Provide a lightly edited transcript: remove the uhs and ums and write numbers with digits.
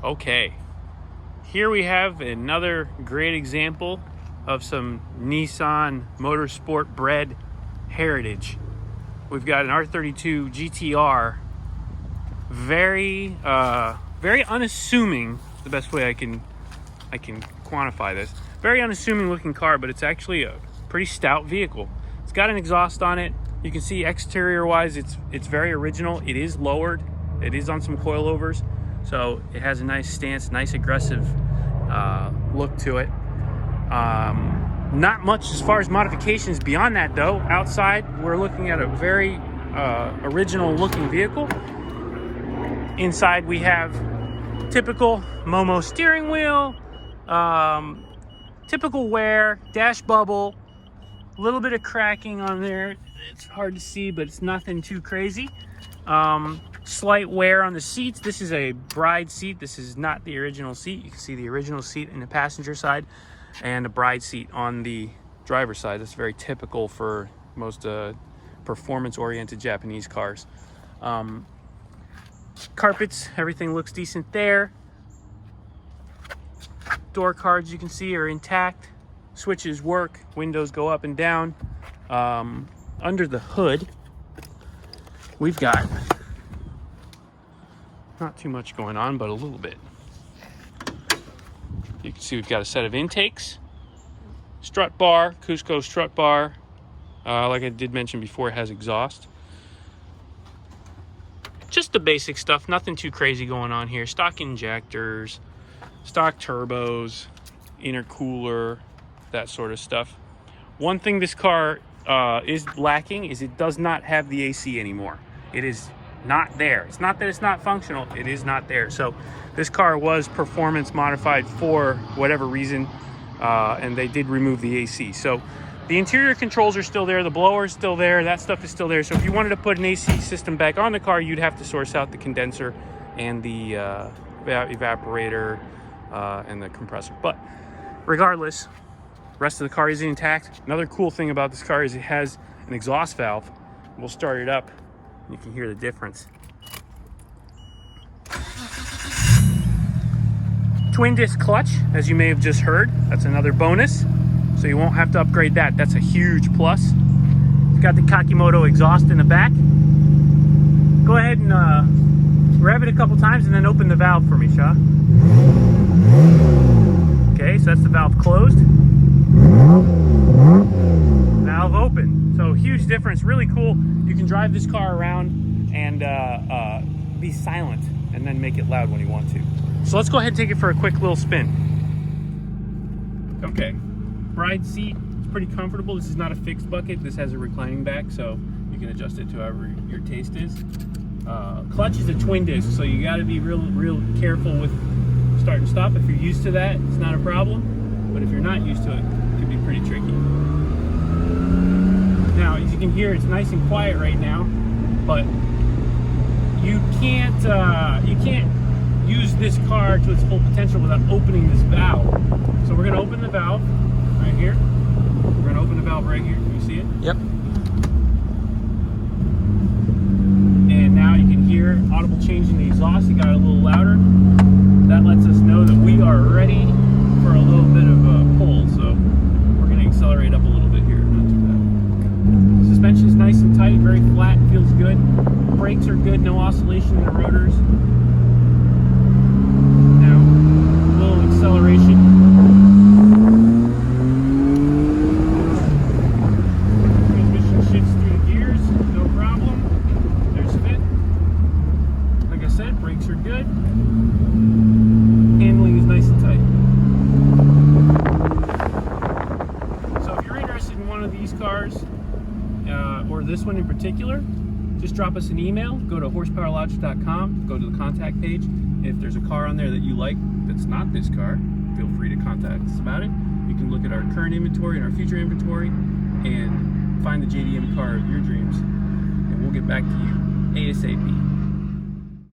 Okay, here we have another great example of some Nissan Motorsport bred heritage. We've got an R32 GTR, very unassuming. The best way I can quantify this. Very unassuming looking car, but it's actually a pretty stout vehicle. It's got an exhaust on it. You can see exterior wise, it's very original. It is lowered. It is on some coilovers, so it has a nice stance, nice aggressive look to it. Not much as far as modifications beyond that though. Outside, we're looking at a very original looking vehicle. Inside we have typical Momo steering wheel, typical wear, dash bubble, a little bit of cracking on there. It's hard to see, but it's nothing too crazy. Slight wear on the seats. This is a bride seat. This is not the original seat. You can see the original seat in the passenger side and a bride seat on the driver's side. That's very typical for most performance-oriented Japanese cars. Carpets, everything looks decent there. Door cards, you can see, are intact. Switches work. Windows go up and down. Under the hood, we've got not too much going on, but a little bit. You can see we've got a set of intakes, strut bar, Cusco strut bar. Like I did mention before, it has exhaust. Just the basic stuff, nothing too crazy going on here. Stock injectors, stock turbos, intercooler, that sort of stuff. One thing this car is lacking is it does not have the AC anymore. It is not there. It's not that it's not functional, it is not there. So this car was performance modified for whatever reason, and they did remove the AC. So the interior controls are still there, the blower is still there, that stuff is still there. So if you wanted to put an AC system back on the car, you'd have to source out the condenser and the evaporator and the compressor. But regardless, the rest of the car is intact. Another cool thing about this car is it has an exhaust valve. We'll start it up. You can hear the difference. Twin disc clutch, as you may have just heard. That's another bonus. So you won't have to upgrade that. That's a huge plus. It's got the Kakimoto exhaust in the back. Go ahead and rev it a couple times and then open the valve for me, Shah. Okay, so that's the valve closed. Valve open. So huge difference, really cool. You can drive this car around and be silent and then make it loud when you want to. So let's go ahead and take it for a quick little spin. Okay, bride seat, it's pretty comfortable. This is not a fixed bucket. This has a reclining back, so you can adjust it to however your taste is. Clutch is a twin disc, so you got to be real careful with start and stop. If you're used to that, it's not a problem. But if you're not used to it, it can be pretty tricky. Now, as you can hear, it's nice and quiet right now, but you can't use this car to its full potential without opening this valve. So we're going to open the valve right here. We're going to open the valve right here. Can you see it? Yep. And now you can hear audible change in the exhaust. It got a little louder. That lets us know that we are ready for a little bit of a pull. So we're going to accelerate up a little bit here. Not too bad. Suspension is nice and tight, very flat, feels good. Brakes are good, no oscillation in the rotors. Now, a little acceleration. Transmission shifts through the gears, no problem. There's fit. Like I said, brakes are good. Handling is nice and tight. So if you're interested in one of these cars, or this one in particular, just drop us an email. Go to horsepowerlogic.com, go to the contact page. If there's a car on there that you like that's not this car, feel free to contact us about it. You can look at our current inventory and our future inventory and find the JDM car of your dreams, and we'll get back to you ASAP.